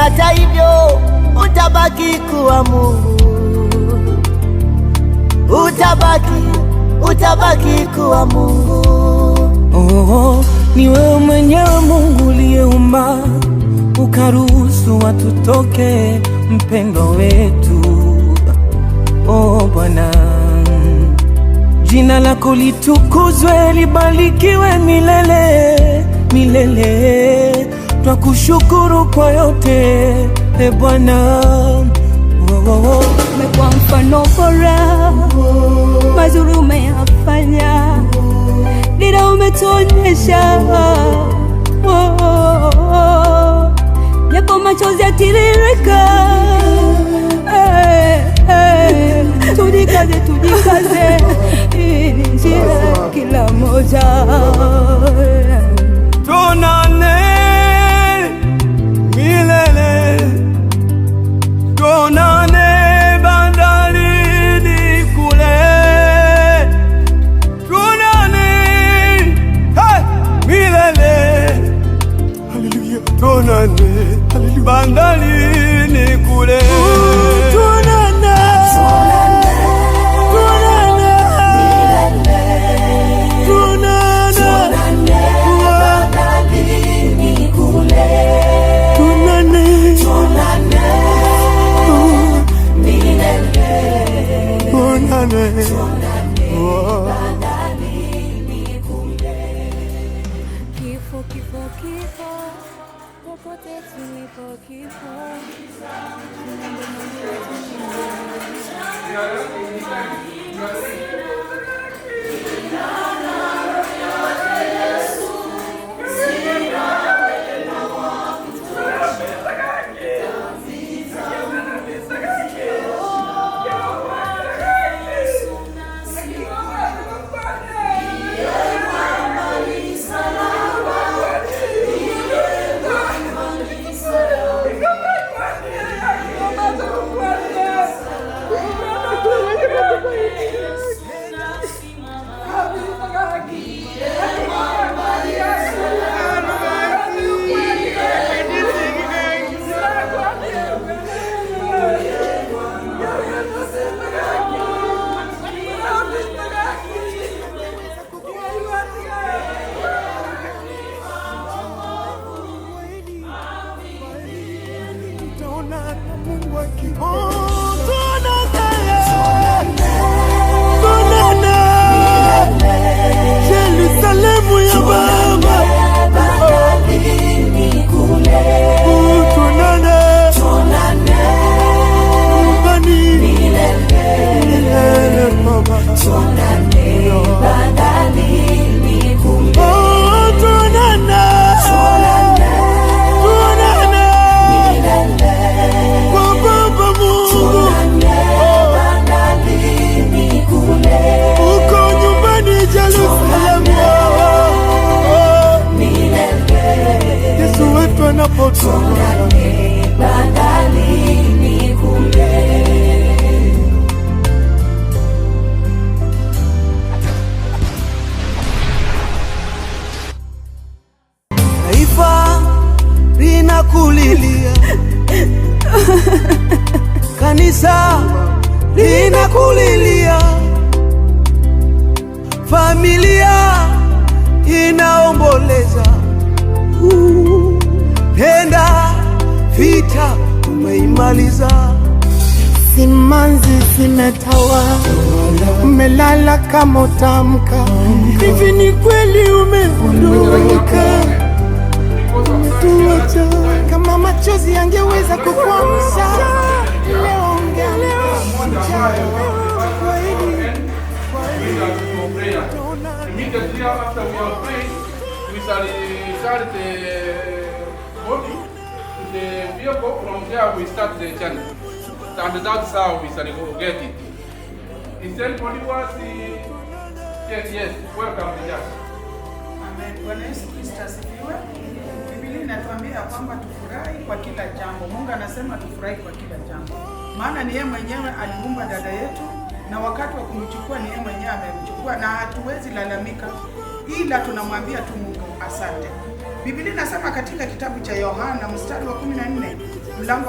hata hivyo utabaki kuwa Mungu, utabaki kuwa Mungu. Oh, ni wewe mwenyewe Mungu uliyeumba, ukaruhusu watu toke, mpendo wetu. Oh Bwana, jina lako litukuzwe, libarikiwe milele milele. Twakushukuru kwa yote, e Bwana. Umekuwa mfano bora, mazuri umeyafanya, dira umetuonyesha. Yapo machozi yatiririka, tujikaze, hii ni njia kila moja. Tuonane milele, tuonane bandarini kule, tuonane milele, haleluya, tuonane bandarini kule. Kifo, popote tulipo kifo. Yerusalemu ya Baba, Bandarini kule, tuonane nyumbani milele, tuonane bandarini kule, tuonane milele kwa Baba Mungu, bandarini kule, uko nyumbani Yerusalemu. Yesu wetu anapotoka bandarini kule. taifa linakulilia, kanisa linakulilia, familia inaomboleza. Penda vita umeimaliza, simanzi zimetawa, umelala kama utamka. Hivi ni kweli umeondoka, umetuacha. Kama machozi yangeweza kukuamsha, leo ungeamka. Immediately after we are praying, we start the body to the vehicle. From there we start the journey. And that's how we start to get it. Is anybody was yes, welcome to church. Amen. Bwana Yesu Kristo asifiwe. Biblia inatuambia kwamba tufurahi kwa kila jambo. Mungu anasema tufurahi kwa kila jambo. Maana ni yeye mwenyewe aliumba dada yetu, na wakati wa kumchukua ni yeye mwenyewe amemchukua, na hatuwezi lalamika, ila tunamwambia tu Mungu asante. Biblia inasema katika kitabu cha Yohana mstari wa 14 mlango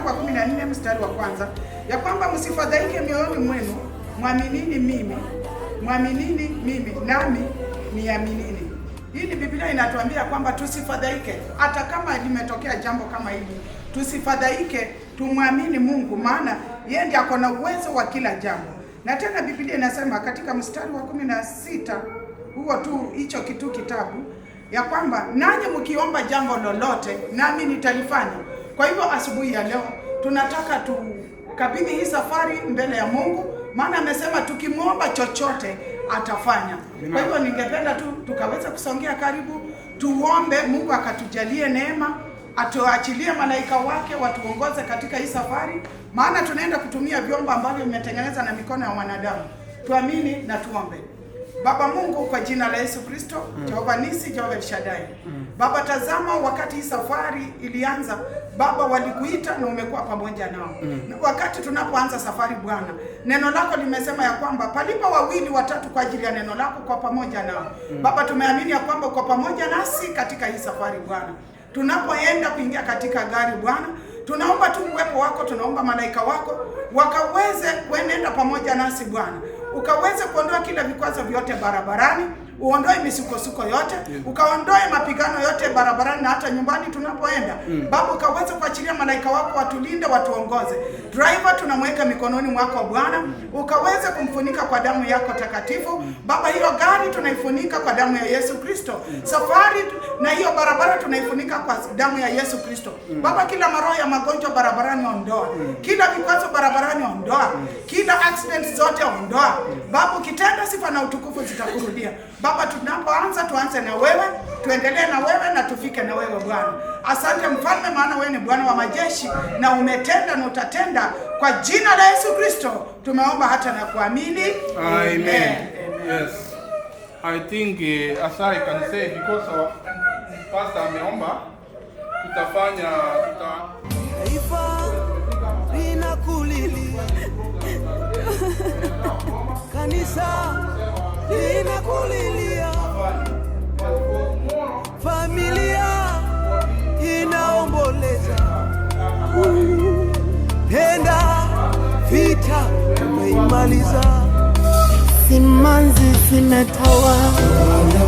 wa 14 mstari wa kwanza ya kwamba msifadhaike mioyoni mwenu, mwaminini mimi nami niaminini. Hii ni Biblia inatuambia kwamba tusifadhaike, hata kama limetokea jambo kama hili, tusifadhaike, tumwamini Mungu, maana yeye ndiye ako na uwezo wa kila jambo. Na tena Biblia inasema katika mstari wa 16 huo tu hicho kitu kitabu ya kwamba nanyi mkiomba jambo lolote nami nitalifanya. Kwa hivyo asubuhi ya leo tunataka tukabidhi hii safari mbele ya Mungu, maana amesema tukimwomba chochote atafanya. Kwa hivyo ningependa tu tukaweza kusongea karibu, tuombe Mungu akatujalie neema, atuachilie malaika wake watuongoze katika hii safari, maana tunaenda kutumia vyombo ambavyo vimetengenezwa na mikono ya wanadamu. Tuamini na tuombe. Baba Mungu, kwa jina la Yesu Kristo, Jehova Nisi, Jehova Shaddai. Baba, tazama wakati hii safari ilianza, Baba walikuita na umekuwa pamoja nao. Na wakati tunapoanza safari Bwana, neno lako limesema ya kwamba palipo 2 au 3 kwa ajili ya neno lako kwa pamoja nao. Baba, tumeamini ya kwamba uko pamoja nasi katika hii safari Bwana. Tunapoenda kuingia katika gari Bwana, tunaomba tu uwepo wako, tunaomba malaika wako wakaweze kuenenda pamoja nasi Bwana. Ukaweze kuondoa kila vikwazo vyote barabarani, uondoe misukosuko yote, ukaondoe mapigano yote barabarani na hata nyumbani tunapoenda. Baba, ukaweze kuachilia malaika wako watulinde, watuongoze. Driver tunamweka mikononi mwako Bwana, ukaweze kumfunika kwa damu yako takatifu. Baba, hiyo gari tunaifunika kwa damu ya Yesu Kristo. Safari na hiyo barabara tunaifunika kwa damu ya Yesu Kristo. Baba, kila maroho ya magonjwa barabarani ondoa. Kila vikwazo barabarani ondoa. Kila accidents zote ondoa. Baba, ukitenda sifa na utukufu zitakurudia. Baba, tunapoanza tuanze na wewe, tuendelee na wewe na tufike na wewe Bwana. Asante Mfalme, maana wewe ni Bwana wa majeshi na umetenda na utatenda. Kwa jina la Yesu Kristo tumeomba hata na kuamini. Amen. Yes. I think as I can say, because of Pastor ameomba, tutafanya Taifa linakulilia, kanisa linakulilia, familia inaomboleza. Penda vita umeimaliza, Simanzi zimetawa,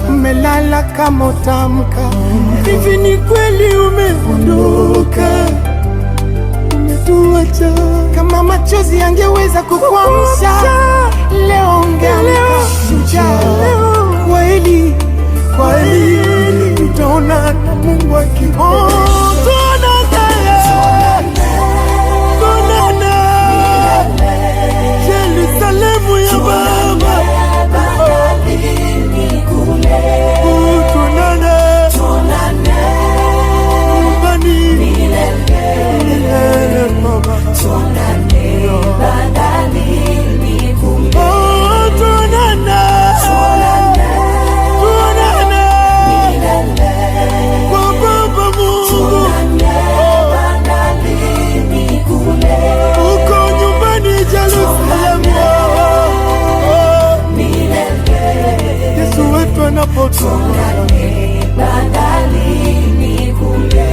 umelala kama utamka. Hivi ni kweli umeondoka, umetuacha. Kama machozi yangeweza kukuamsha, leo ungeamka shujaa. Kweli tutaona na Mungu akiona. Yerusalemu ya Baba, tuonane nyumbani milele Baba, tuonane bandarini kule, tuonane milele kwa Baba Mungu, bandarini kule, uko nyumbani Yerusalemu milele, Yesu wetu anapotoka bandarini kule.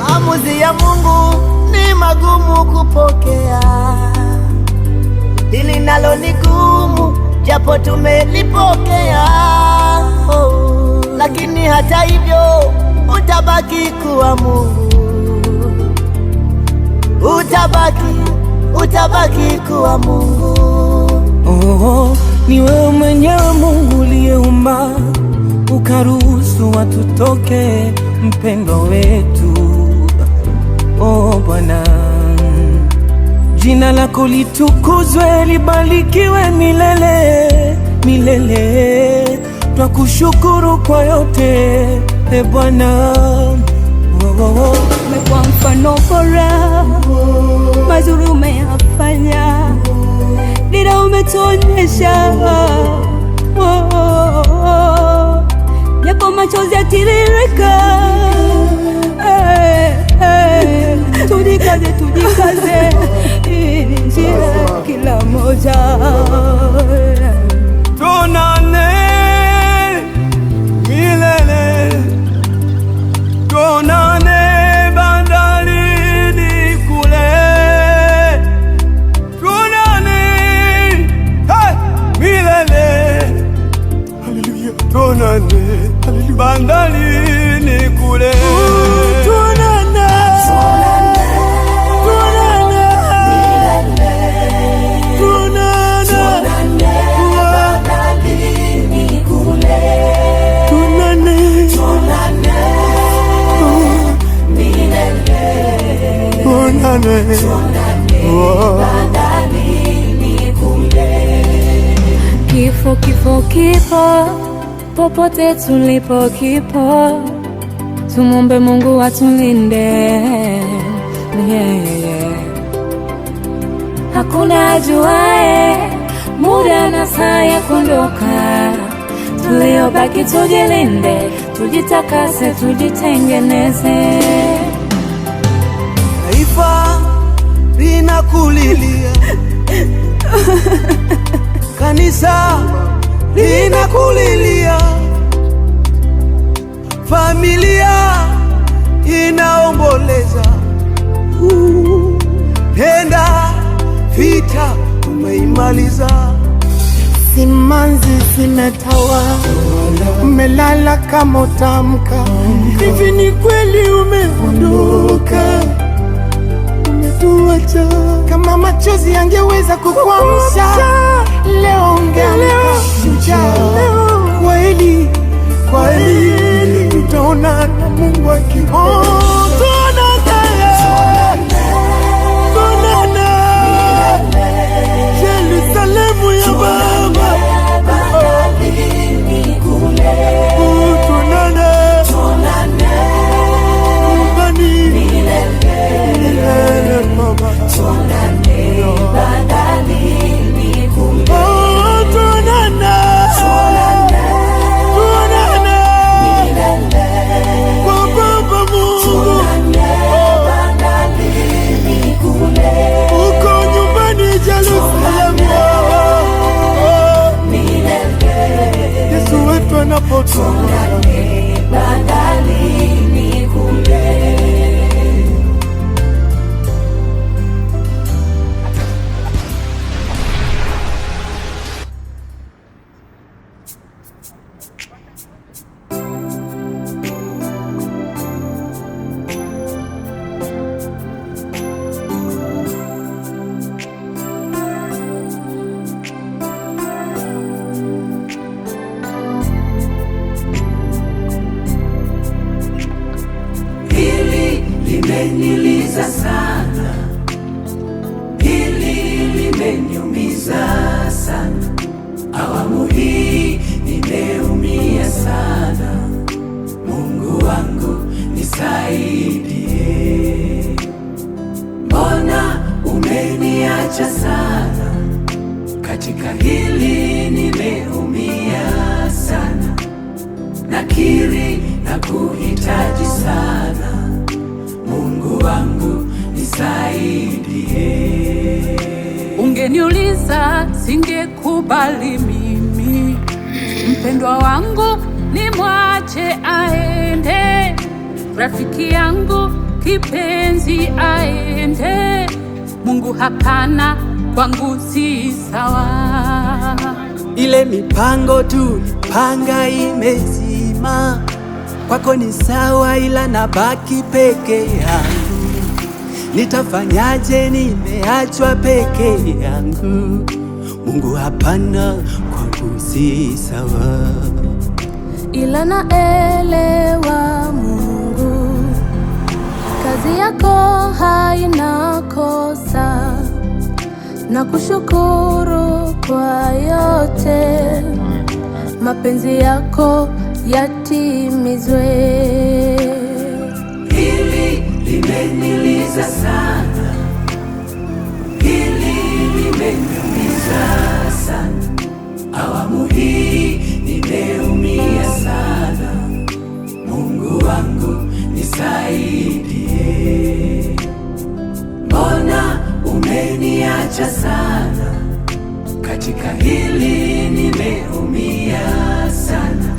Maamuzi ya Mungu ni magumu kupokea, hili nalo ni gumu japo tumelipokea. Lakini hata hivyo utabaki kuwa Mungu, utabaki kuwa Mungu. Ni wewe mwenyewe Mungu uliyeumba ukaruhusu watutoke mpendo wetu. Oh Bwana, jina lako litukuzwe, libarikiwe milele milele. Twakushukuru kwa yote e Bwana. Umekuwa mfano bora, mazuri umeyafanya, dira umetuonyesha. Yapo machozi yatiririka, tujikaze tujikaze, hii ni njia kila moja. Tuonane milele, tuonane bandarini kule, tuonane milele. Haleluya, tuonane bandarini kule, tuonane Kifo, kifo, kipo popote tulipo, kipo. Tumombe Mungu atulinde, Hakuna ajuae muda na saa ya kuondoka. Tuliobaki tujilinde, tujitakase, tujitengeneze. Taifa linakulilia, kanisa linakulilia, familia inaomboleza. Penda vita umeimaliza, simanzi zimetawa, umelala kama utamka. Hivi ni kweli umeondoka, umetuacha. Kama machozi yangeweza kukuamsha, leo ungeamka shujaa. Kweli kweli tutaona na Mungu akiona. Yerusalemu ya Baba, tuonane nyumbani milele Baba, tuonane bandarini kule, tuonane kwa Baba Mungu, bandarini kule, uko nyumbani Yerusalemu. Yesu wetu anapotoka bandarini kule. Limeniliza sana, hili limeniumiza sana. Awamu hii nimeumia sana. Mungu wangu nisaidie. Mbona umeniacha sana? Katika hili nimeumia sana. Nakiri na kuhitaji sana. Mungu wangu nisaidie. Ungeniuliza singekubali mimi, mpendwa wangu nimwache aende, rafiki yangu kipenzi aende. Mungu hapana, kwangu si sawa. Ile mipango tu panga imezima, kwako ni sawa, ila nabaki peke yangu. Nitafanyaje? Nimeachwa peke yangu. Mungu hapana, kwangu si sawa. ila naelewa Mungu, kazi yako haina kosa, na kushukuru kwa yote, mapenzi yako yatimizwe. Hili limeniliza sana, hili limeniumiza sana, awamu hii nimeumia sana. Mungu wangu nisaidie, mbona umeniacha sana? Katika hili nimeumia sana,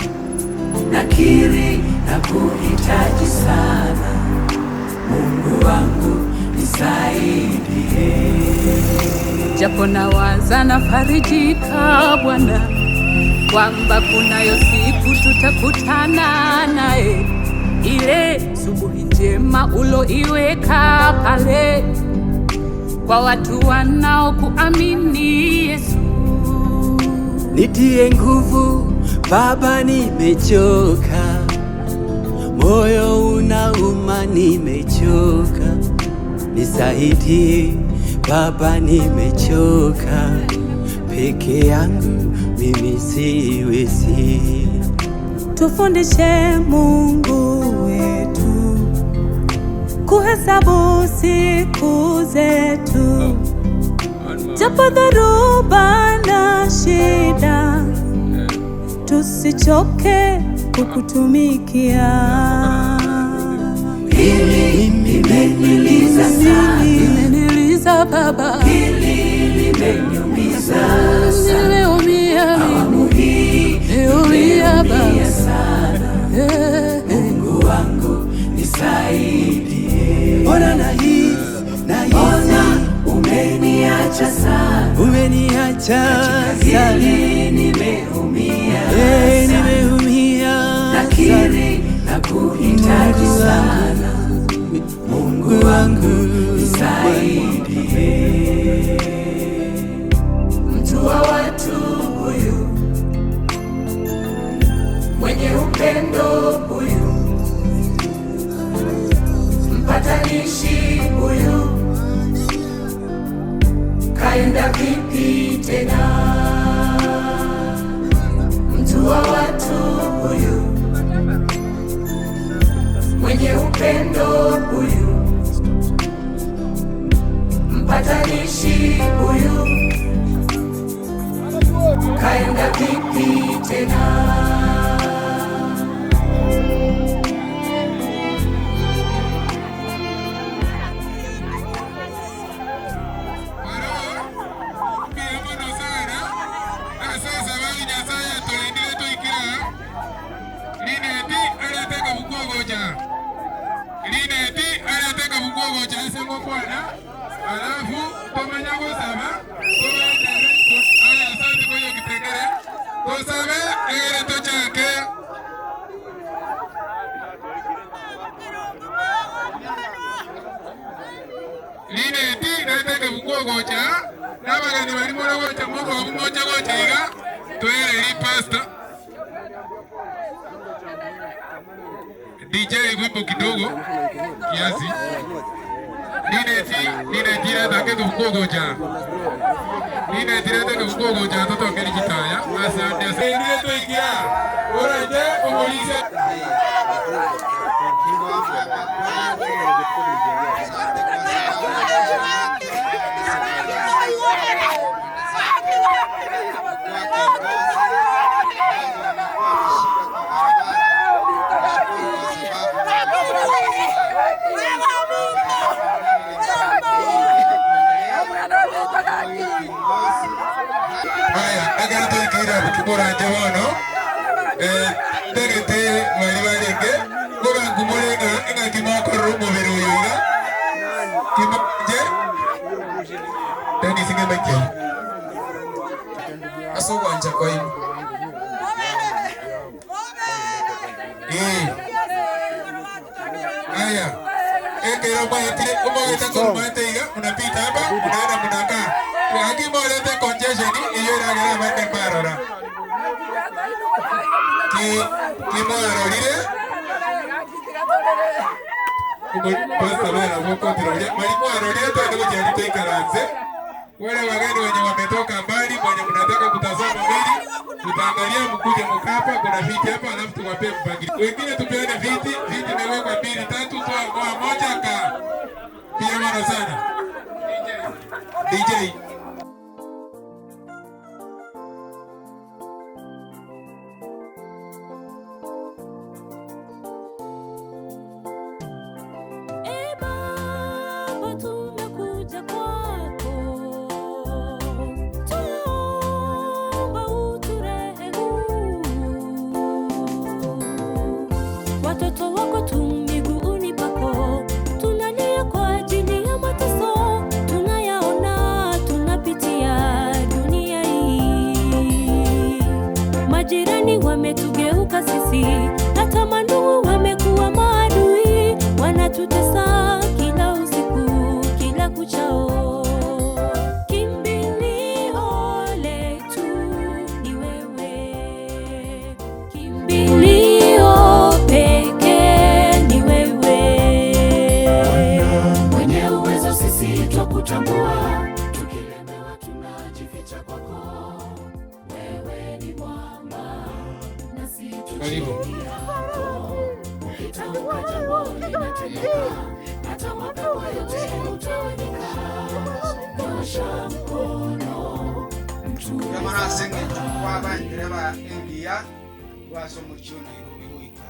nakiri na kuhitaji sana. Mungu wangu nisaidie. Japo nawaza nafarijika Bwana, kwamba kunayo siku tutakutana naye, ile subuhi njema uloiweka pale kwa watu wanaokuamini Yesu. Nitie nguvu Baba, nimechoka, moyo unauma, nimechoka. Nisaidie Baba, nimechoka, peke yangu mimi siwezi. Tufundishe Mungu wetu kuhesabu siku zetu, japo dhoruba na shida, tusichoke kukutumikia. Hili limeniliza sana, limeniliza Baba, hili limeniumiza sana, nimeumia, awamu hii nimeumia sana. Mungu wangu nisaidie, Mbona nahisi mbona umeniacha sana? umeniacha sana, Hili nimeumia sana, nimeumia nakiri na kuhitaji sana. Mungu wangu nisaidie. Mtu wa watu huyu, mwenye upendo huyu, mpatanishi huyu, kaenda vipi tena? Mtu wa watu huyu, mwenye upendo huyu, mpatanishi huyu, kaenda vipi tena? Alafu tomanya gusaba asante kwa hiyo kipengele gusaba egereto chake lineti nateka bukogocha n'abageni barimo gocha mwoko wabumoja gocha iga twere ri pasta DJ wimbo kidogo kiasi Nineti nataka kukugoja. Nineti nataka kukugoja toto kile kitaya. Asante. Ndio to ikia. Oranje umulise. Haya, agora to ikia bukimoranje bono. Tegete mari bareke. Goba ngumurenga inga kimako rumo beruyoga. Kimaje? Tani singe beke. Aso wanja kwa hiyo. Haya. Kero maitire umogeta kurumate iga unapita hapa unaenda mnakaa. Haki molete congestion iyo iragera bande parora. Kimwarorire. Pasta bana wako tiroje. Malimwarorire twende kujani tuikaranze. Wale wageni wenye wametoka mbali, wenye mnataka kutazama mbili, tutaangalia mkuje mkapa, kuna viti hapa alafu tuwape mpangilio. Wengine tupeane viti imewekwa 2 3 toa kwa moja ka. Pia mara sana. DJ. Watoto wako tu miguuni pako, tunalia kwa ajili ya mateso tunayaona, tunapitia dunia hii. Majirani wametugeuka sisi, hata mandugu wamekuwa maadui, wanatutesa kila usiku, kila kuchao. Kimbilio letu ni wewe, kimbilio pekee ni wewe. Mwenye uwezo sisi twakutambua, tukilemewa tunajificha kwako. Wewe ni mwamba nasi tunajificha kwako. Ukitamka jambo linatendeka, hata mapepo yote utawanyika. Nyosha mkono mtu Yamana senge chukwa ndireba India waso mucho Nairobi wika.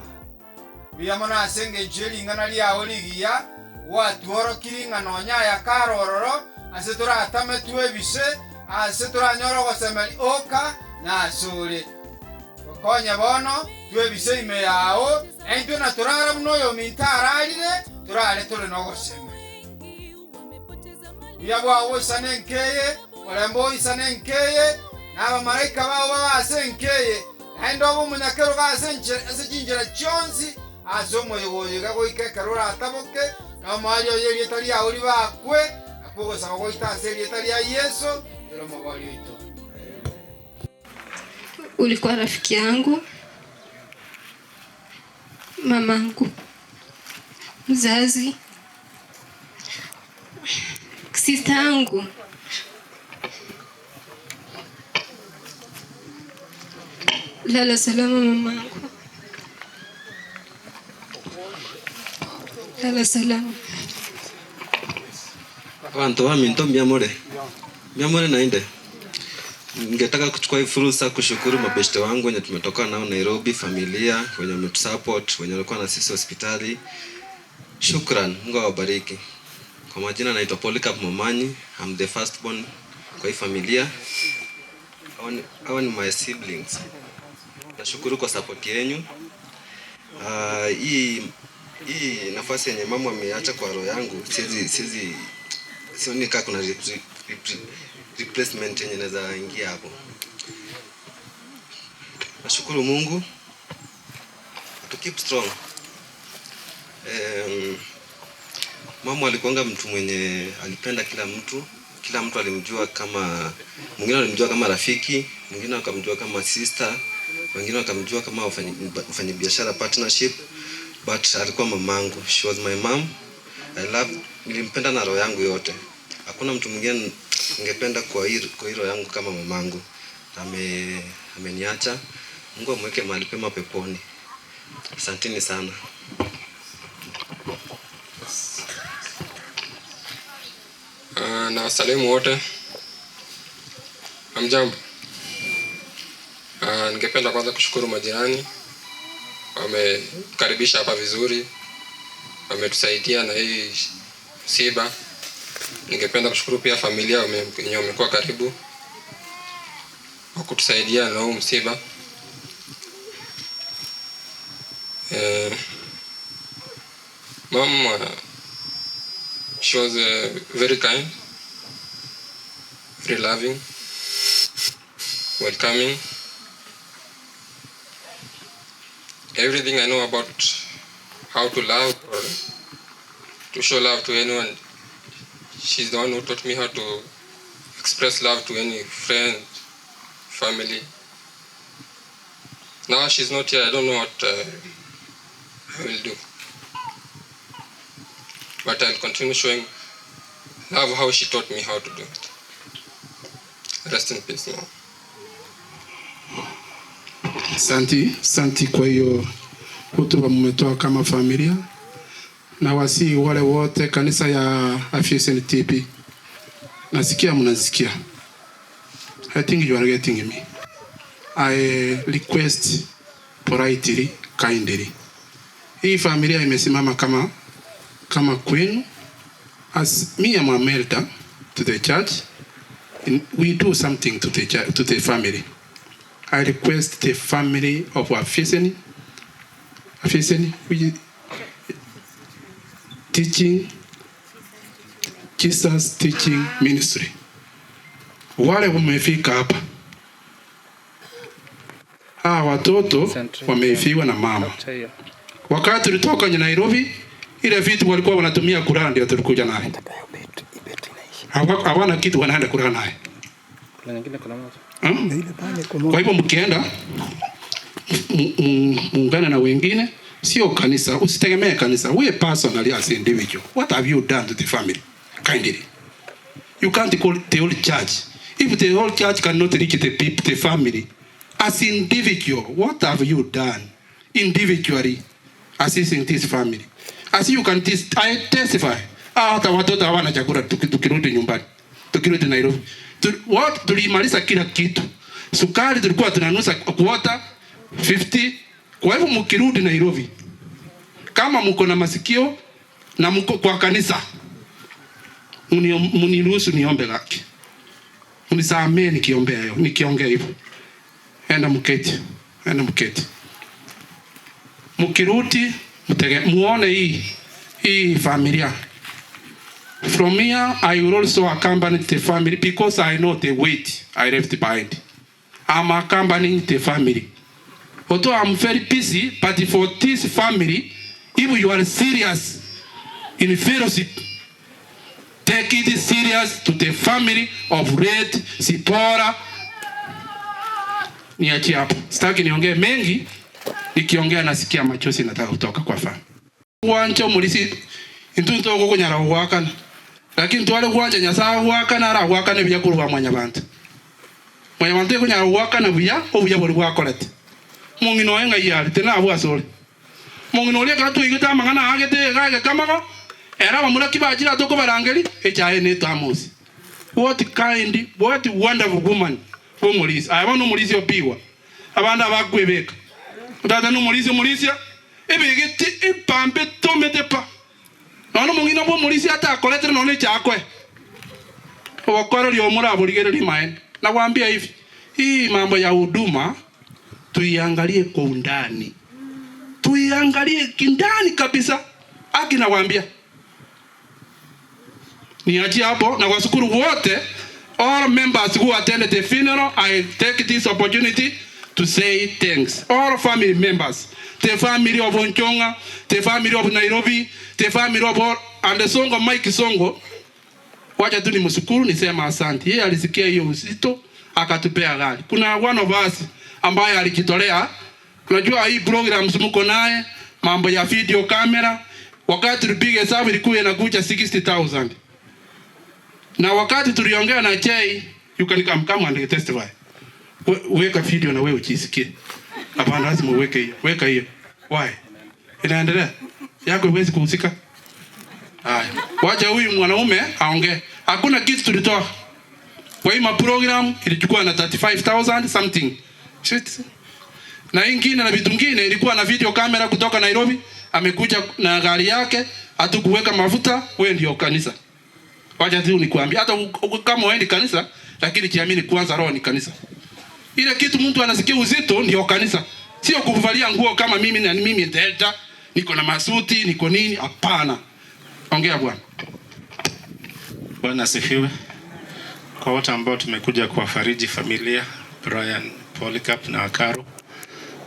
Biyamana senge jeli ngana liawo ligiya watuoro kiringa nonya ya karororo asetura atame tuwe bise asetura nyoro gosemeli oka na asuri. Wakonya bono tuwe bise ime yao ento na turara mnoyo mintararire turare tule no gosemeli. Biyabwa wo sanenkeye Walembo isanenkeye na abamarayika babo basenkeye endo bo munyakero gasenjinjira chonsi asomo yoyiga goike karura ataboke na mayo yeri tali ya uri bakwe akugo saba goita seri tali ya Yesu ndio mabali ito. Ulikuwa rafiki yangu, mamangu mzazi, sister yangu. Lala salama mamangu. Lala salama. Wanto wa minto miamore nainde. Ningetaka kuchukua hii fursa kushukuru mabeshte wangu wenye tumetoka nao Nairobi, familia wenye wametusupport, wenye walikuwa na sisi hospitali. Shukran, Mungu awabariki. Kwa majina naitwa Polycarp Momanyi, I'm the firstborn kwa hii familia. Hawa ni my siblings. Nashukuru kwa support yenu. Hii nafasi yenye mama ameacha kwa roho yangu, sioni kama kuna replacement yenye naweza ingia hapo. Nashukuru Mungu. To keep strong. Mama alikuanga mtu mwenye alipenda kila mtu alimjua kama, mwingine alimjua kama rafiki, mwingine akamjua kama sister, wengine wakamjua kama wafanyabiashara partnership, but alikuwa mamangu. She was my mom. Nilimpenda na roho yangu yote. Hakuna mtu mwingine ningependa kwa roho yangu kama mamangu. Ameniacha. Mungu amweke mahali pema peponi. Asanteni sana. Na wasalimu wote. Hamjambo. Ningependa kwanza kushukuru majirani. Wamekaribisha hapa vizuri. Wametusaidia na hii msiba. Ningependa kushukuru pia familia wenye wamekuwa karibu kwa kutusaidia na huu msiba. Mom, she was very kind, very loving, welcoming. Everything I know about how to love or to show love to anyone, she's the one who taught me how to express love to any friend, family. Now she's not here. I don't know what I will do. But I'll continue showing love how she taught me how to do it. Rest in peace now. Santi kwa hiyo hotuba mmetoa kama familia, na wasi wale wote kanisa ya Afyesen TP. Nasikia mnasikia. I think you are getting me. I request politely, kindly. Hii familia imesimama kama kwenu. As me and my elder to the church, we do something to the family. I request the family of Afyesen, we teaching Jesus teaching ministry. Wale wamefika hapa, hawa watoto wamefiwa na mama. Wakati tulitoka Nairobi, ile vitu walikuwa wanatumia kulala ndio tulikuja naye. Hawana kitu wanaenda kulala naye. Kwa hivyo mkienda muungane na wengine, sio kanisa, usitegemee kanisa. We personally as individual, what have you done to the family? Kindly. You can't call the whole church. If the whole church cannot reach the family, as individual, what have you done individually assisting this family? As you can I testify, hata watoto hawana chakula tukirudi nyumbani. Tukirudi Nairobi. What tulimaliza kila kitu. Sukari tulikuwa tunanusa kuota 50. Kwa hivyo mkirudi Nairobi, kama mko na masikio na mko kwa kanisa, mniruhusu niombe laki. Mnisamee nikiongea hivyo. Enda mketi. Mkirudi muone hii familia. From here, I will also accompany the family because I know the weight I left behind. I'm accompanying the family. Although I'm very busy, but for this family, if you are serious in fellowship, take it serious to the family of Red Sipora. Niachie hapo. Sitaki niongee mengi, nikiongea nasikia machozi nataka kutoka kwa fam. Wancho mulisi intunto ko kunyara wakana. Lakini tuwale kuwanja nyasa wakana ara wakana bya kuruwa mwanya bantu. Mwanya bantu kunyara wakana bya obuya boli wakolete. Mungino enga yali tena abwa sole. Mungino le katu igita mangana agete gaga kamako. Era bamula kibajira toko barangeli echaye ne tamusi. What wonderful woman for Mulisi. I want no Mulisi opiwa. Abanda bakwebeka. Utata no Mulisi ebegete epambe tomete pa. Nono mungino bo Mulisi ata kolete none chakwe. Wakoro lyo mura buligere limaen. Na waambia hivi. Hii mambo ya huduma tuiangalie kwa undani. Tuiangalie kindani kabisa. Aki na waambia. Niachie hapo na washukuru wote, all members who attended the funeral. I take this opportunity to say thanks. All family members, the family of Onchonga, the family of Nairobi, the family of all, and the Songo Mike Songo. Wacha tu nimshukuru nisema asante. Yeye alisikia hiyo uzito akatupea gari. Kuna one of us ambaye alijitolea. Unajua hii programs mko naye, mambo ya video camera, wakati tulipiga hesabu ilikuwa inakuja 60,000. Na wakati tuliongea na Jay, you can come and testify. Weka video na wewe uchisikie. Hapana, lazima uweke hiyo. Weka hiyo. Why? Inaendelea. Yako huwezi kuhusika. Haya. Wacha huyu mwanaume aongee. Hakuna kitu tulitoa. Kwa hiyo program ilichukua na 35,000 something. Shit. Na ingine na vitu vingine ilikuwa na video camera kutoka Nairobi, amekuja na gari yake, hatukuweka mafuta, wewe ndio kanisa. Wacha tu nikwambie, hata kama uendi kanisa, lakini kiamini kwanza roho ni kanisa. Ile kitu mtu anasikia uzito ndio kanisa. Sio kuvalia nguo kama mimi na mimi Delta, niko na masuti, niko nini, hapana. Ongea bwana. Bwana asifiwe. Kwa wote ambao tumekuja kuwafariji familia Brian, Polycarp na Akaro,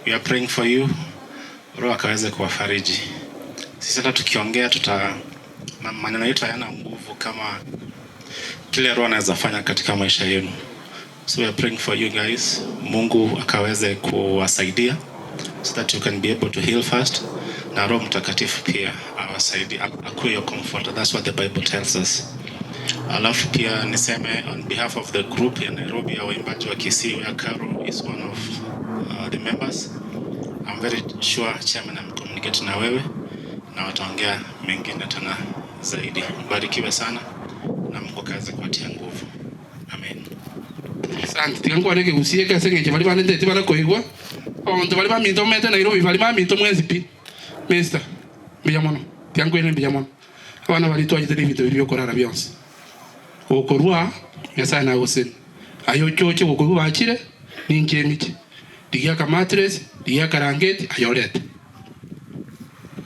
we are praying for you. Roho akaweze kuwafariji. Sisi hata tukiongea maneno yetu hayana nguvu kama kile Roho anaweza fanya katika maisha yenu. So we are praying for you guys. Mungu akaweze kuwasaidia so that you can be able to heal fast. Na Roho Mtakatifu pia awasaidie, akuwe your comforter. That's what the Bible tells us. Alafu pia niseme on behalf of the group ya Nairobi ya waimbaji wa Kisii, where Karo is one of the members. I'm very sure chairman amecommunicate na wewe na wataongea mengine tena zaidi. Barikiwe sana na Mungu kaze kuatia nguvu. Amen. Asante. Tikangu aneke usiye kase ngeje bali bane tete bana koigwa. Onto bali ba minto mete Nairobi bali ba minto mwezi pi. Mister. Bijamono. Tikangu ene bijamono. Abana bali twaje tele video byo korara byonse. Okorwa yasa na gosen. Ayo choche okorwa achire ninje michi. Digia ka mattress, digia ka rangeti ayorete.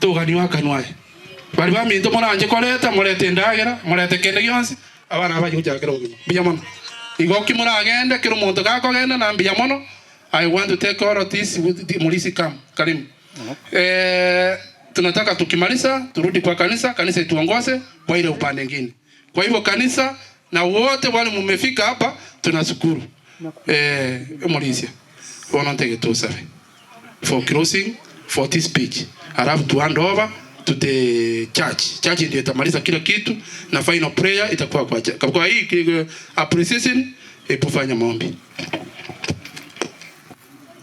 Togani wakanwaye. Bali ba minto mona anje koleta molete ndagera, molete kende gyonse. Abana baje kujakera obi. Bijamono. Igoki muna agenda kiro monto kako agenda na bijamono. I want to take all of this with the Mulisi Kam. Karimu. Tunataka tukimaliza turudi kwa kanisa, kanisa ituongoze kwa ile upande mwingine. Kwa hivyo kanisa na wote wale mmefika hapa tunashukuru. Mulisi. Wanataka tusafe. For closing for this speech. I have to hand over to the church. Church ndio itamaliza kila kitu na final prayer itakuwa kwa hii appreciation ipofanya maombi.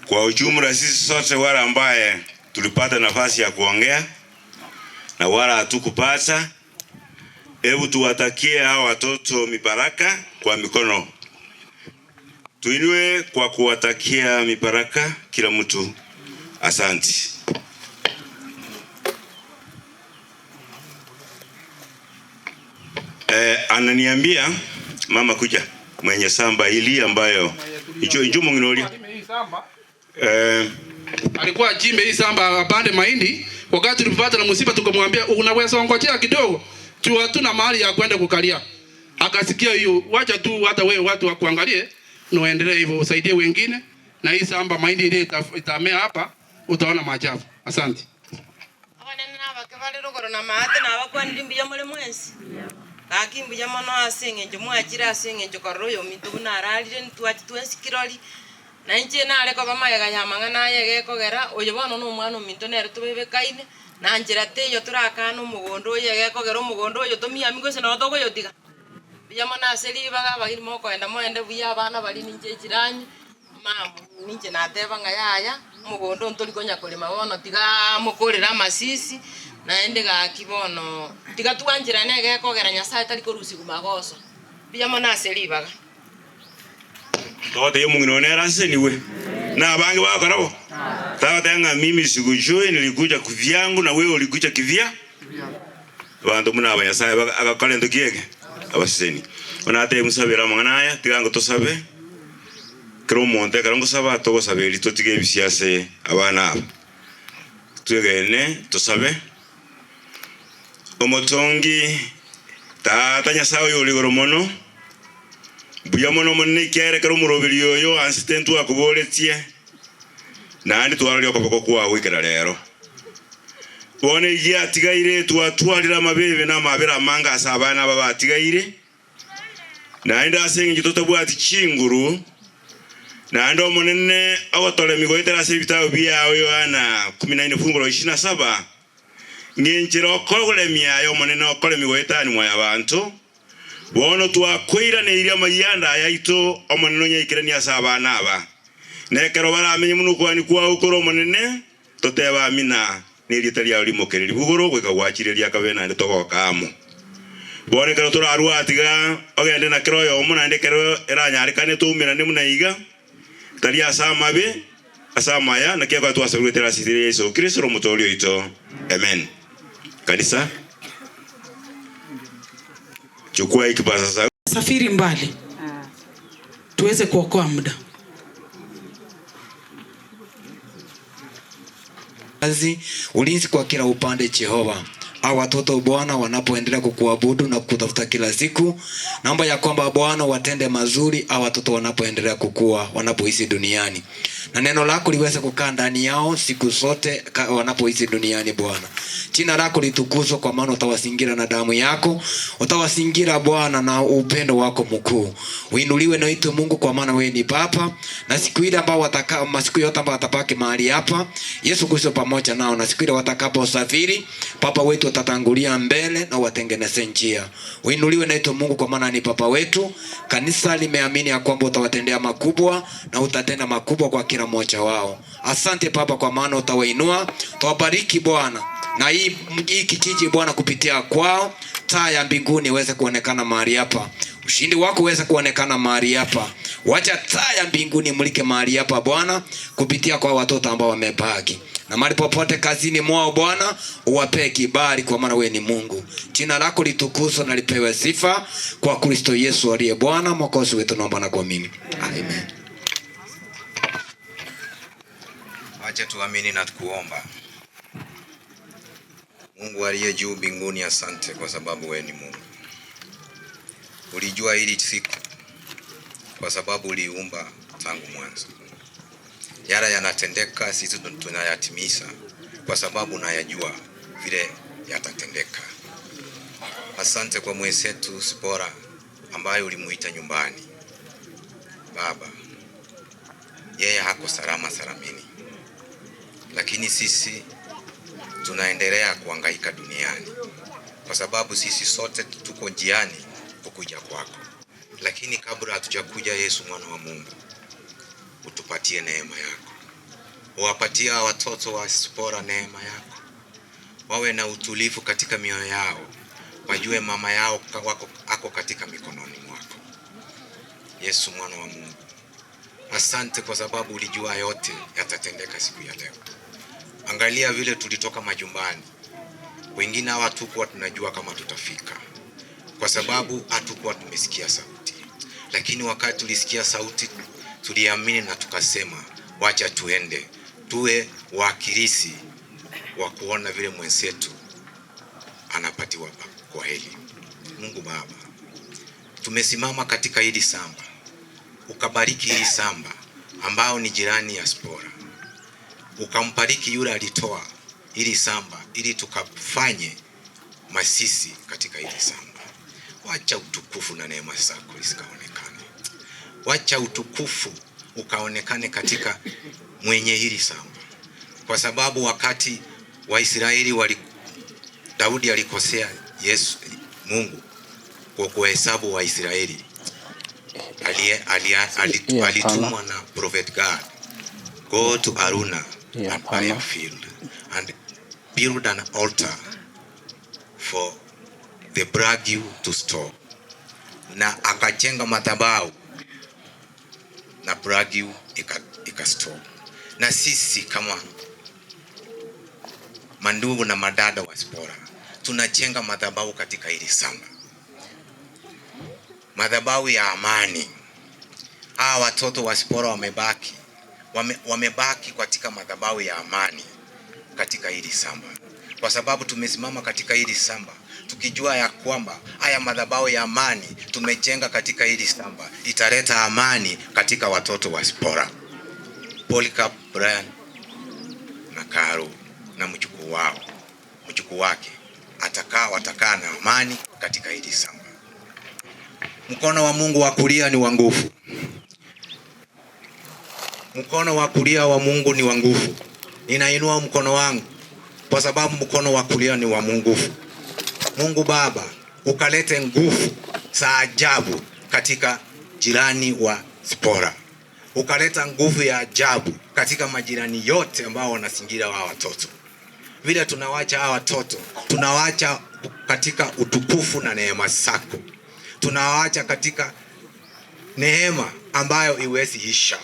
Kwa ujumla sisi sote wale ambaye tulipata nafasi ya kuongea na wala hatukupata, hebu tuwatakie hao watoto mibaraka kwa mikono. Tuinue kwa kuwatakia mibaraka kila mtu. Asante. Ananiambia mama kuja mwenye samba hili ambayo injumu nginolia. Alikuwa jimbe hii samba apande mahindi, wakati tulipata na msiba tukamwambia unaweza ngojea kidogo tu, hatuna mahali ya kwenda kukalia. Akasikia hiyo, wacha tu hata wewe watu wakuangalie na uendelee hivyo, usaidie wengine na hii samba mahindi ile itamea hapa, utaona maajabu. Asante. Wanena bakavale rogoro na maate na bakwandi mbiya mole mwezi. Lakini mbiya mono asenge nje mwachira asenge nje koroyo mitu na aralire ntwachi twesikiroli. Na nje na ale ko bamayaga yamanga na yege kogera oyo bono no mwana minto nere tubebekaine na njira te yo turakana umugondo yege kogera umugondo yo tumia amigo se no togo yo tiga biyamana aseli baga bagiri moko enda moende buya abana bali ninje kiranyi mamu ninje na teba nga yaya umugondo ntoli konya kolema bono tiga mukorera masisi na ende ga kibono tiga tuanjira nege kogera nyasaye tali korusi kumagoso biyamana aseli baga Tote yemu nginonera niwe na abangi wako nabo. Tawa tanga mimi sikujui, nilikuja kivyangu na wewe ulikuja kivya. Bantu muna abanyasaye akakale ndokiege abaseni. Onate musabira mwanaya tigango tosabe. Kero monte karongo saba togo sabeli totige bisiase abana aba. Tugene tosabe. Omotongi tatanya sawo yoli goromono. Buya mono monne kere kero murobiri yoyo asistentu akuboletie nandi twarali okoboko kwa wikera lero bone ya tigaire twatwalira mabebe na mabera manga asabana baba tigaire nandi asengi totabwati chinguru nandi omonene awotole migoitera sebitawo biya oyo ana 14 fungulo 27 ngenjira okole miayo monene okole migoitani mwa abantu bono twakwira ne iria mayanda yaito omoneno nyikirani asabana aba nekero baramenye muno kwani kwa ukoro monene toteba amina nilitali ali mokereri bugoro gweka gwachireria kabena nditogoka amo bone kero turarua atiga ogende na kero yo muna ndekero eranya kane tumira ne munaiga tali asamabe asamaya na kiako twasabirutera sitire Yesu Kristo romutolio ito. Amen. Kanisa chukua ikipaza sasa safiri mbali tuweze kuokoa muda. Ulinzi kwa kila upande Jehova. Hawa watoto Bwana wanapoendelea kukuabudu na kutafuta kila siku, naomba ya kwamba Bwana watende mazuri hawa watoto wanapoendelea kukua, wanapoishi duniani. Na neno lako liweze kukaa ndani yao siku zote wanapoishi duniani Bwana. Jina lako litukuzwe kwa maana utawasingira na damu yako, utawasingira Bwana na upendo wako mkuu. Uinuliwe na uitwe Mungu kwa maana wewe ni Baba, na siku ile ambao watakaa masiku yote ambao watapaki mahali hapa, Yesu Kristo pamoja nao, na siku ile watakapo usafiri, Papa wetu utatangulia mbele na watengeneze njia. Uinuliwe na uitwe Mungu kwa maana ni Papa wetu. Kanisa limeamini ya kwamba utawatendea makubwa na utatenda makubwa kwa kila mmoja wao. Asante Baba kwa maana utawainua, utawabariki Bwana. Na hii kijiji Bwana kupitia kwao, taa ya mbinguni iweze kuonekana mahali hapa. Ushindi wako uweze kuonekana mahali hapa. Wacha taa ya mbinguni mulike mahali hapa Bwana kupitia kwa watoto ambao wamebaki. Na mahali popote kazini mwao Bwana uwape kibali kwa maana wewe ni Mungu. Jina lako litukuzwe na lipewe sifa kwa Kristo Yesu aliye Bwana Mwokozi wetu, naomba na kuamini. Amen. Acha tuamini na kuomba. Mungu aliye juu mbinguni, asante kwa sababu wewe ni Mungu. Ulijua hili siku kwa sababu uliumba tangu mwanzo. Yale yanatendeka sisi tunayatimiza kwa sababu unayajua vile yatatendeka. Asante kwa mwenzetu Sipora ambaye ulimuita nyumbani. Baba, yeye hako salama salamini, lakini sisi tunaendelea kuhangaika duniani kwa sababu sisi sote tuko njiani kukuja kwako. Lakini kabla hatujakuja, Yesu mwana wa Mungu, utupatie neema yako. Uwapatie watoto wa Sipora neema yako. Wawe na utulivu katika mioyo yao. Wajue mama yao ako katika mikononi mwako. Yesu mwana wa Mungu, asante kwa sababu ulijua yote yatatendeka siku ya leo. Angalia vile tulitoka majumbani. Wengine hawatukuwa tunajua kama tutafika kwa sababu hatukuwa tumesikia sauti. Lakini wakati tulisikia sauti, tuliamini na tukasema wacha tuende. Tuwe wakilisi wa kuona vile mwenzetu anapatiwa kwa heli. Mungu Baba, tumesimama katika hili samba. Ukabariki hili samba ambao ni jirani ya Sipora. Ukambariki yule alitoa hili samba ili tukafanye masisi katika hili samba. Wacha utukufu na neema zako zikaonekane. Wacha utukufu ukaonekane katika mwenye hili samba. Kwa sababu wakati Waisraeli Daudi alikosea Mungu kwa kuhesabu Waisraeli, alitumwa na prophet God, go to Aruna and buy a field and build an altar for the bragu to store. Na akajenga madhabahu na bragu ikastore. Na sisi kama mandugu na madada wa Sipora tunajenga madhabahu katika hili samba. Madhabahu ya amani. Hawa watoto wa Sipora wamebaki katika madhabahu ya amani katika hili samba. Kwa sababu tumesimama katika hili samba tukijua ya kwamba haya madhabahu ya amani tumejenga katika hili samba italeta amani katika watoto wa Sipora. Polycarp, Brian na Karo na mjukuu wake watakaa na amani katika hili samba. Mkono wa Mungu wa kulia ni wa nguvu. Mkono wa kulia wa Mungu ni wa nguvu. Ninainua mkono wangu kwa sababu mkono wa kulia ni wa nguvu. Mungu Baba, ukalete nguvu za ajabu katika jirani wa Sipora. Ukaleta nguvu ya ajabu katika majirani yote ambao wanasingira wa watoto. Vile tunawacha hawa watoto, tunawacha katika utukufu na neema zako. Tunawacha katika neema ambayo iwezi isha.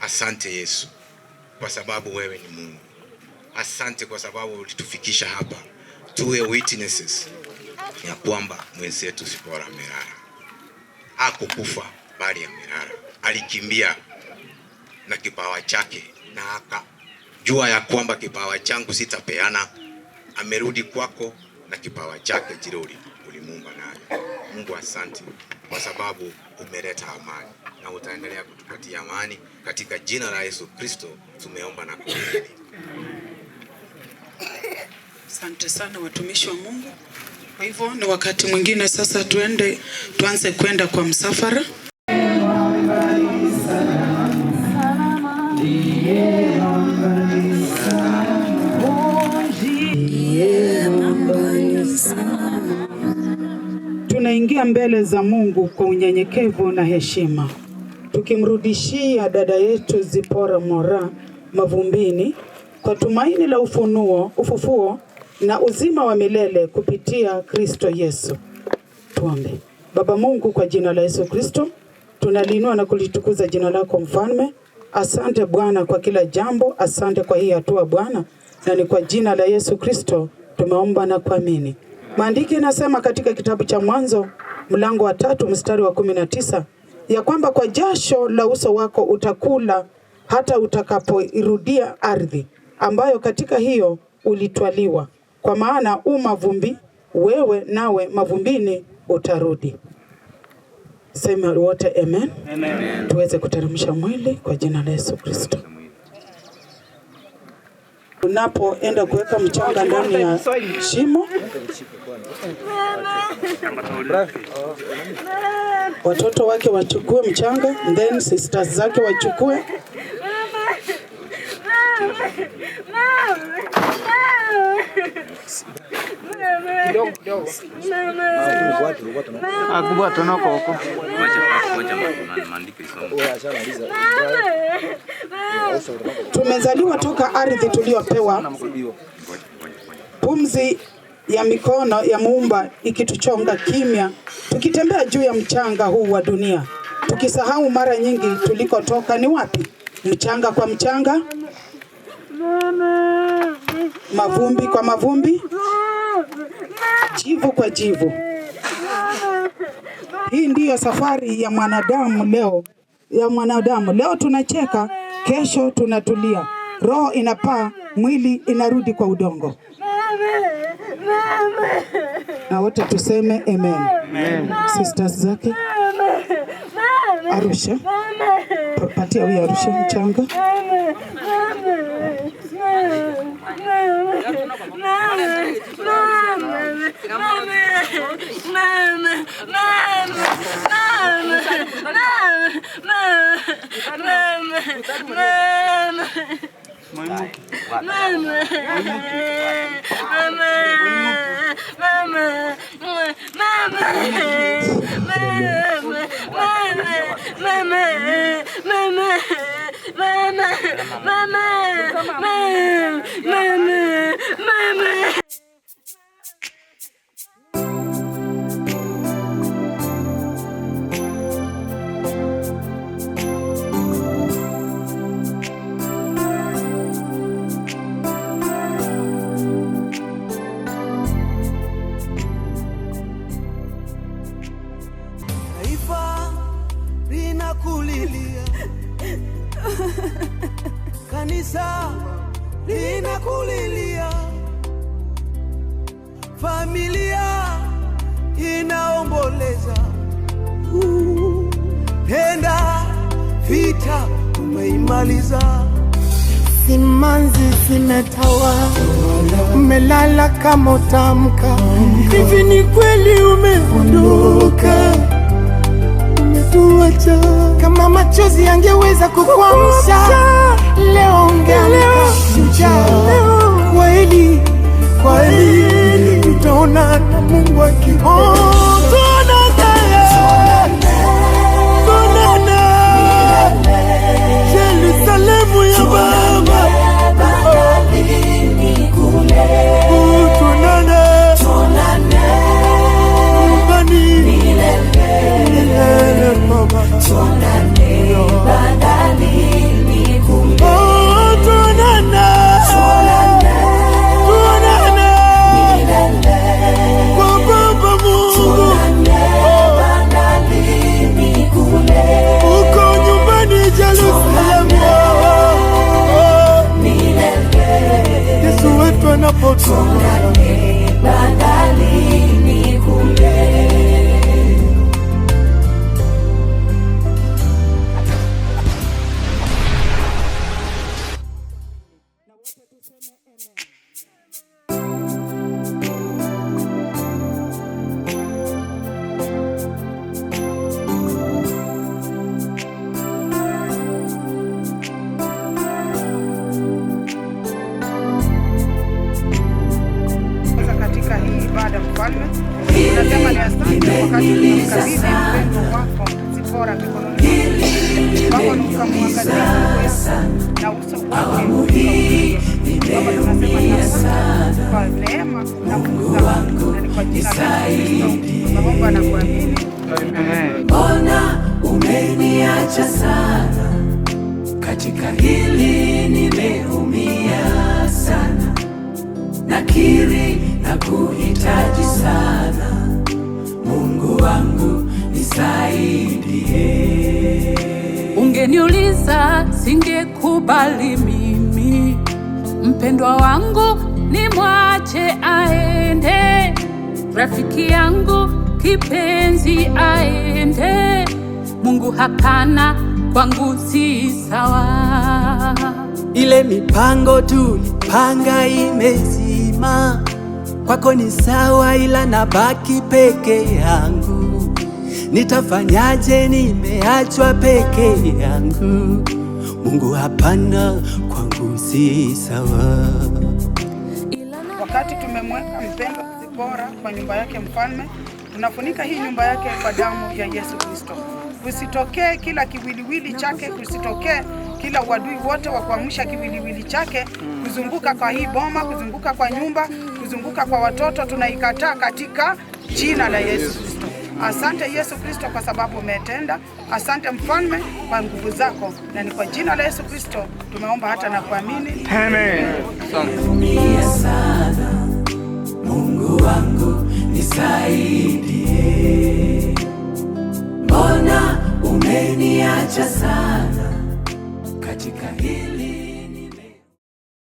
Asante Yesu kwa sababu wewe ni Mungu. Asante kwa sababu ulitufikisha hapa tuwe witnesses ya kwamba mwenzetu Sipora amelala. Hakukufa bali amelala. Alikimbia na kipawa chake na akajua ya kwamba kipawa changu sitapeana amerudi kwako na kipawa chake kile ulimuumba nayo. Mungu asante kwa sababu umeleta amani na utaendelea kutupatia amani katika jina la Yesu Kristo tumeomba na kuamini. Asante sana watumishi wa Mungu. Kwa hivyo ni wakati mwingine sasa tuanze kwenda kwa msafara. Tunaingia mbele za Mungu kwa unyenyekevu na heshima, tukimrudishia dada yetu Zipora Mora mavumbini kwa tumaini la ufufuo na uzima wa milele kupitia Kristo Yesu. Tuombe. Baba Mungu, kwa jina la Yesu Kristo, tunaliinua na kulitukuza jina lako mfalme. Asante Bwana kwa kila jambo, asante kwa hii hatua Bwana, na ni kwa jina la Yesu Kristo tumeomba na kuamini. Maandiko yanasema katika kitabu cha Mwanzo mlango wa 3 mstari wa 19 ya kwamba kwa jasho la uso wako utakula hata utakapoirudia ardhi ambayo katika hiyo ulitwaliwa, kwa maana mavumbi wewe, nawe mavumbini utarudi. Sema wote amen. Amen. Tuweze kuteremsha mwili kwa jina la Yesu Kristo. Unapoenda kuweka mchanga ndani ya shimo, watoto wake wachukue mchanga, then sisters zake wachukue. Tumezaliwa toka ardhi tuliopewa, pumzi ya mikono ya Muumba ikituchonga kimya, tukitembea juu ya mchanga huu wa dunia, tukisahau mara nyingi tulikotoka ni wapi. Mchanga kwa mchanga, mavumbi kwa mavumbi, jivu kwa jivu. Hii ndiyo safari ya mwanadamu leo tunacheka, kesho tunatulia. Roho inapaa, mwili inarudi kwa udongo. Na wote tuseme amen. Amen. Sisters zake Arusha, patia huyu Arusha mchanga. Kanisa linakulilia, familia inaomboleza. Penda vita umeimaliza, simanzi zimetawa, umelala kama utamka. Hivi ni kweli umeondoka, umetuacha. Kama machozi yangeweza kukuamsha, leo ungeamka shujaa. Kweli tutaona na Mungu akipenda. Yerusalemu ya Baba, tuonane milele Baba, tuonane badalini kule, tuonane tuonane bandarini kule. Katika hii ibada mfalme, tunasema ni asante wakati tunamkabidhi mpendo wako Zipora mikononi mwako, ukamwangalia na uso wake. Baba, tunasema ni asante kwa neema na nguvu zako, na ni kwa jina la Yesu tunaomba na kuamini. Amen. Mbona umeniacha sana, katika hili nimeumia sana, nakiri na kuhitaji sana, Mungu wangu nisaidie. Ungeniuliza singekubali mimi, mpendwa wangu nimwache aende, rafiki yangu kipenzi aende. Mungu hapana, kwangu si sawa. Ile mipango tulipanga imezima, kwako ni sawa, ila nabaki peke yangu. Nitafanyaje? Nimeachwa peke yangu. Mungu hapana, kwangu si sawa. Wakati tumemweka mpendwa Zipora kwa nyumba yake mfalme, tunafunika hii nyumba yake kwa damu ya Yesu Kristo. Kusitokee kila kiwiliwili chake, kusitokee kila wadui wote wa kuamsha kiwiliwili chake kuzunguka kwa hii boma, kuzunguka kwa nyumba, kuzunguka kwa watoto, tunaikataa katika jina la Yesu Kristo. Asante Yesu Kristo kwa sababu umetenda. Asante mfalme kwa nguvu zako, na ni kwa jina la Yesu Kristo tumeomba hata na kuamini. Amen. Asante. Mungu wangu